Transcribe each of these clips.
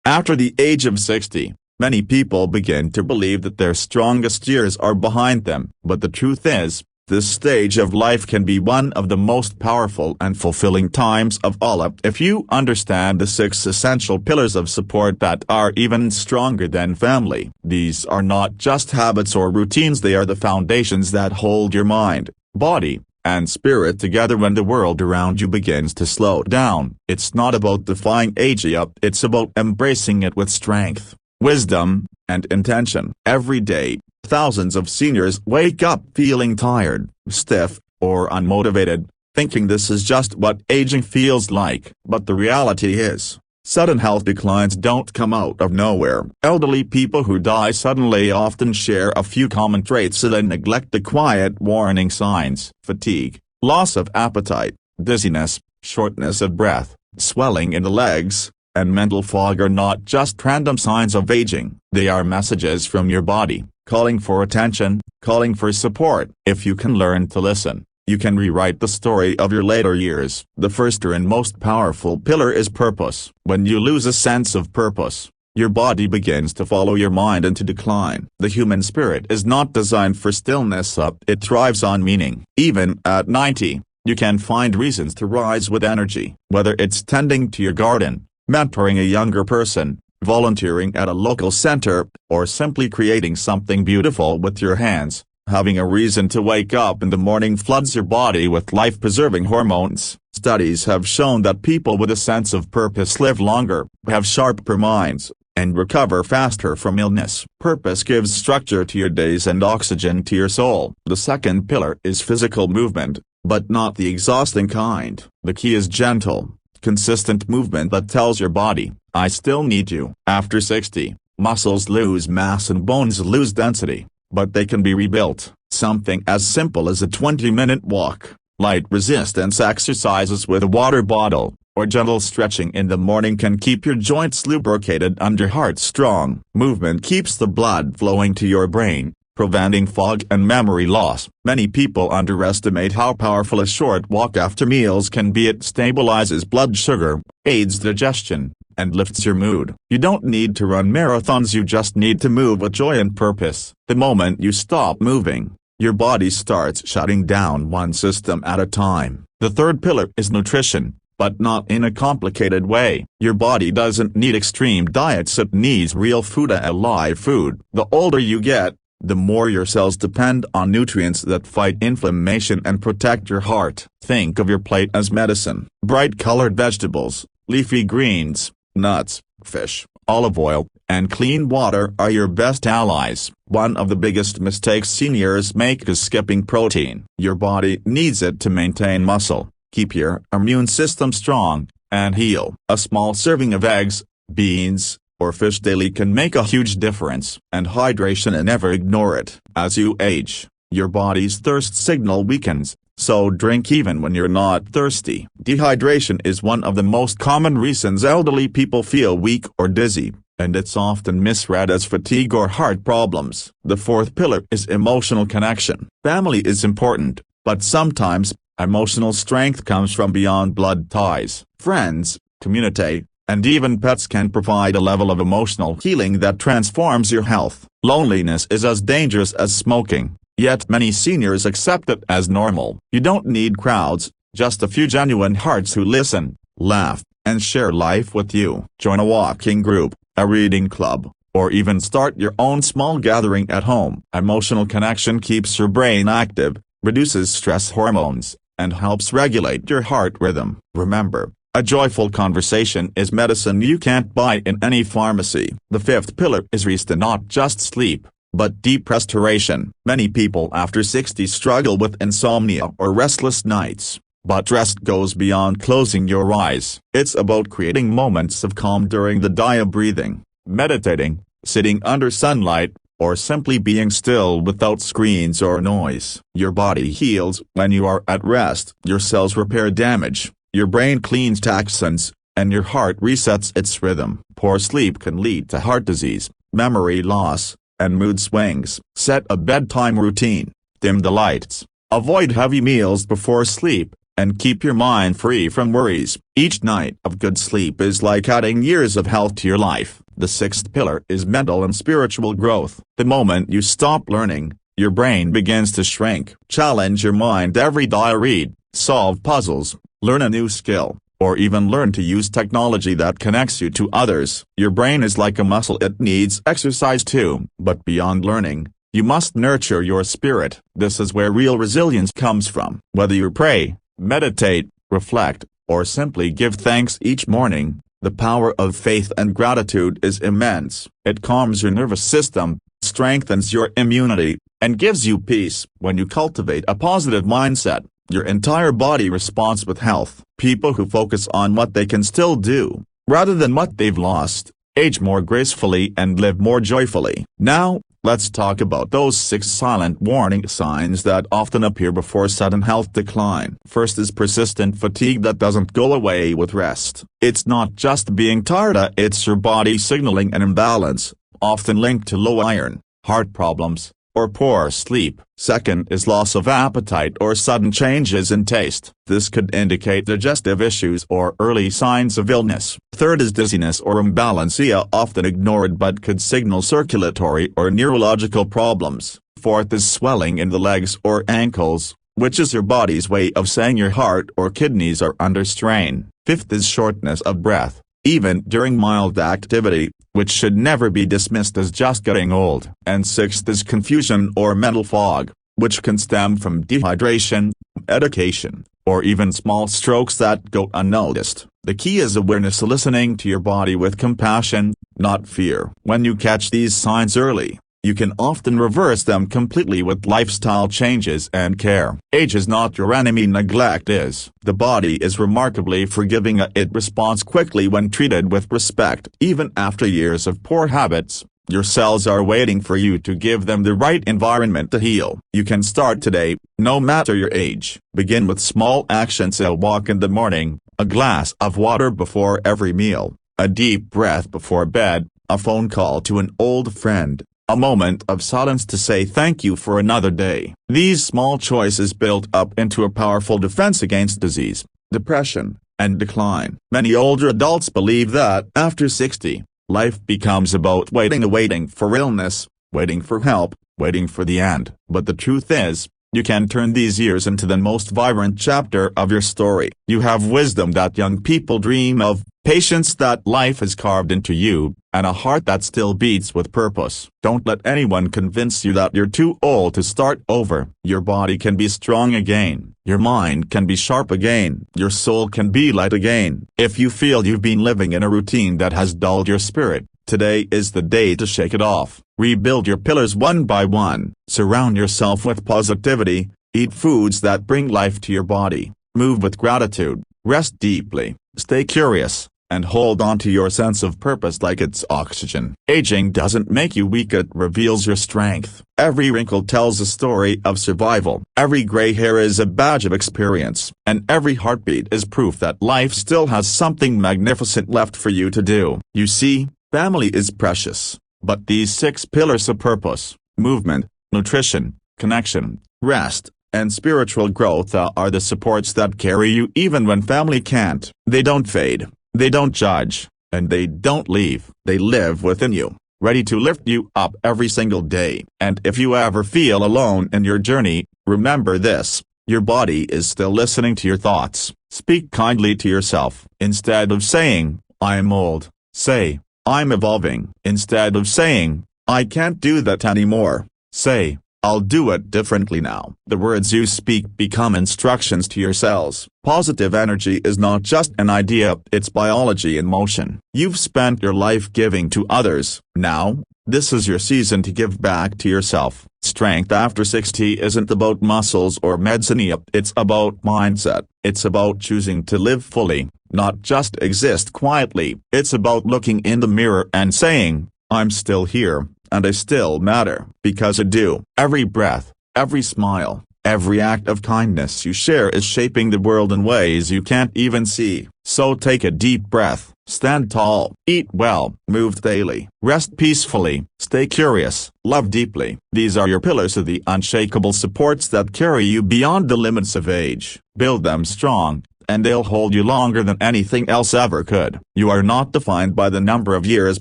After the age of 60, many people begin to believe that their strongest years are behind them, but the truth is, this stage of life can be one of the most powerful and fulfilling times of all if you understand the 6 essential pillars of support that are even stronger than family. These are not just habits or routines, they are the foundations that hold your mind, body, and spirit together when the world around you begins to slow down. It's not about defying age, it's about embracing it with strength, wisdom, and intention. Every day, thousands of seniors wake up feeling tired, stiff, or unmotivated, thinking this is just what aging feels like. But the reality is, sudden health declines don't come out of nowhere. Elderly people who die suddenly often share a few common traits and neglect the quiet warning signs: fatigue, loss of appetite, dizziness, shortness of breath, swelling in the legs, and mental fog are not just random signs of aging. They are messages from your body, calling for attention, calling for support. If you can learn to listen, you can rewrite the story of your later years. The first and most powerful pillar is purpose. When you lose a sense of purpose, your body begins to follow your mind into decline. The human spirit is not designed for stillness, it thrives on meaning. Even at 90, you can find reasons to rise with energy. Whether it's tending to your garden, mentoring a younger person, volunteering at a local center, or simply creating something beautiful with your hands, having a reason to wake up in the morning floods your body with life-preserving hormones. Studies have shown that people with a sense of purpose live longer, have sharper minds, and recover faster from illness. Purpose gives structure to your days and oxygen to your soul. The second pillar is physical movement, but not the exhausting kind. The key is gentle, consistent movement that tells your body, I still need you. After 60, muscles lose mass and bones lose density, but they can be rebuilt. Something as simple as a 20-minute walk, light resistance exercises with a water bottle, or gentle stretching in the morning can keep your joints lubricated and your heart strong. Movement keeps the blood flowing to your brain, preventing fog and memory loss. Many people underestimate how powerful a short walk after meals can be. It stabilizes blood sugar, aids digestion, and lifts your mood. You don't need to run marathons, you just need to move with joy and purpose. The moment you stop moving, your body starts shutting down one system at a time. The third pillar is nutrition, but not in a complicated way. Your body doesn't need extreme diets, it needs real food, alive food. The older you get, the more your cells depend on nutrients that fight inflammation and protect your heart. Think of your plate as medicine. Bright-colored vegetables, leafy greens, nuts, fish, olive oil, and clean water are your best allies. One of the biggest mistakes seniors make is skipping protein. Your body needs it to maintain muscle, keep your immune system strong, and heal. A small serving of eggs, beans, or fish daily can make a huge difference. And hydration, and never ignore it. As you age, your body's thirst signal weakens, so drink even when you're not thirsty. Dehydration is one of the most common reasons elderly people feel weak or dizzy, and it's often misread as fatigue or heart problems. The fourth pillar is emotional connection. Family is important, but sometimes, emotional strength comes from beyond blood ties. Friends, community, and even pets can provide a level of emotional healing that transforms your health. Loneliness is as dangerous as smoking, yet many seniors accept it as normal. You don't need crowds, just a few genuine hearts who listen, laugh, and share life with you. Join a walking group, a reading club, or even start your own small gathering at home. Emotional connection keeps your brain active, reduces stress hormones, and helps regulate your heart rhythm. Remember, a joyful conversation is medicine you can't buy in any pharmacy. The fifth pillar is rest, not just sleep, but deep restoration. Many people after 60 struggle with insomnia or restless nights, but rest goes beyond closing your eyes. It's about creating moments of calm during the day, breathing, meditating, sitting under sunlight, or simply being still without screens or noise. Your body heals when you are at rest. Your cells repair damage, your brain cleans toxins, and your heart resets its rhythm. Poor sleep can lead to heart disease, memory loss, and mood swings. Set a bedtime routine, dim the lights, avoid heavy meals before sleep, and keep your mind free from worries. Each night of good sleep is like adding years of health to your life. The sixth pillar is mental and spiritual growth. The moment you stop learning, your brain begins to shrink. Challenge your mind every day. Read, solve puzzles, learn a new skill, or even learn to use technology that connects you to others. Your brain is like a muscle, it needs exercise too. But beyond learning, you must nurture your spirit. This is where real resilience comes from. Whether you pray, meditate, reflect, or simply give thanks each morning, the power of faith and gratitude is immense. It calms your nervous system, strengthens your immunity, and gives you peace. When you cultivate a positive mindset, your entire body responds with health. People who focus on what they can still do, rather than what they've lost, age more gracefully and live more joyfully. Now, let's talk about those 6 silent warning signs that often appear before sudden health decline. First is persistent fatigue that doesn't go away with rest. It's not just being tired, it's your body signaling an imbalance, often linked to low iron, heart problems, or poor sleep. Second is loss of appetite or sudden changes in taste. This could indicate digestive issues or early signs of illness. Third is dizziness or imbalance, often ignored but could signal circulatory or neurological problems. Fourth is swelling in the legs or ankles, which is your body's way of saying your heart or kidneys are under strain. Fifth is shortness of breath, even during mild activity, which should never be dismissed as just getting old. And sixth is confusion or mental fog, which can stem from dehydration, medication, or even small strokes that go unnoticed. The key is awareness, listening to your body with compassion, not fear. When you catch these signs early, you can often reverse them completely with lifestyle changes and care. Age is not your enemy, neglect is. The body is remarkably forgiving. It responds quickly when treated with respect. Even after years of poor habits, your cells are waiting for you to give them the right environment to heal. You can start today, no matter your age. Begin with small actions: a walk in the morning, a glass of water before every meal, a deep breath before bed, a phone call to an old friend, a moment of silence to say thank you for another day. These small choices build up into a powerful defense against disease, depression, and decline. Many older adults believe that after 60, life becomes about waiting for illness, waiting for help, waiting for the end. But the truth is, you can turn these years into the most vibrant chapter of your story. You have wisdom that young people dream of, patience that life has carved into you, and a heart that still beats with purpose. Don't let anyone convince you that you're too old to start over. Your body can be strong again. Your mind can be sharp again. Your soul can be light again. If you feel you've been living in a routine that has dulled your spirit, today is the day to shake it off. Rebuild your pillars one by one. Surround yourself with positivity. Eat foods that bring life to your body. Move with gratitude. Rest deeply. Stay curious, and hold on to your sense of purpose like it's oxygen. Aging doesn't make you weak, it reveals your strength. Every wrinkle tells a story of survival. Every gray hair is a badge of experience. And every heartbeat is proof that life still has something magnificent left for you to do. You see, family is precious. But these 6 pillars of purpose, movement, nutrition, connection, rest, and spiritual growth are the supports that carry you even when family can't. They don't fade. They don't judge, and they don't leave. They live within you, ready to lift you up every single day. And if you ever feel alone in your journey, remember this: your body is still listening to your thoughts. Speak kindly to yourself. Instead of saying, "I'm old," say, "I'm evolving." Instead of saying, "I can't do that anymore," say, "I'll do it differently now." The words you speak become instructions to your cells. Positive energy is not just an idea, it's biology in motion. You've spent your life giving to others. Now, this is your season to give back to yourself. Strength after 60 isn't about muscles or medicine, it's about mindset. It's about choosing to live fully, not just exist quietly. It's about looking in the mirror and saying, "I'm still here, and I still matter," because I do. Every breath, every smile, every act of kindness you share is shaping the world in ways you can't even see. So take a deep breath, stand tall, eat well, move daily, rest peacefully, stay curious, love deeply. These are your pillars of the unshakable supports that carry you beyond the limits of age. Build them strong, and they'll hold you longer than anything else ever could. You are not defined by the number of years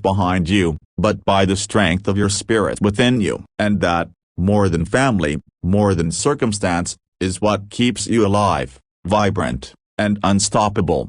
behind you, but by the strength of your spirit within you. And that, more than family, more than circumstance, is what keeps you alive, vibrant, and unstoppable.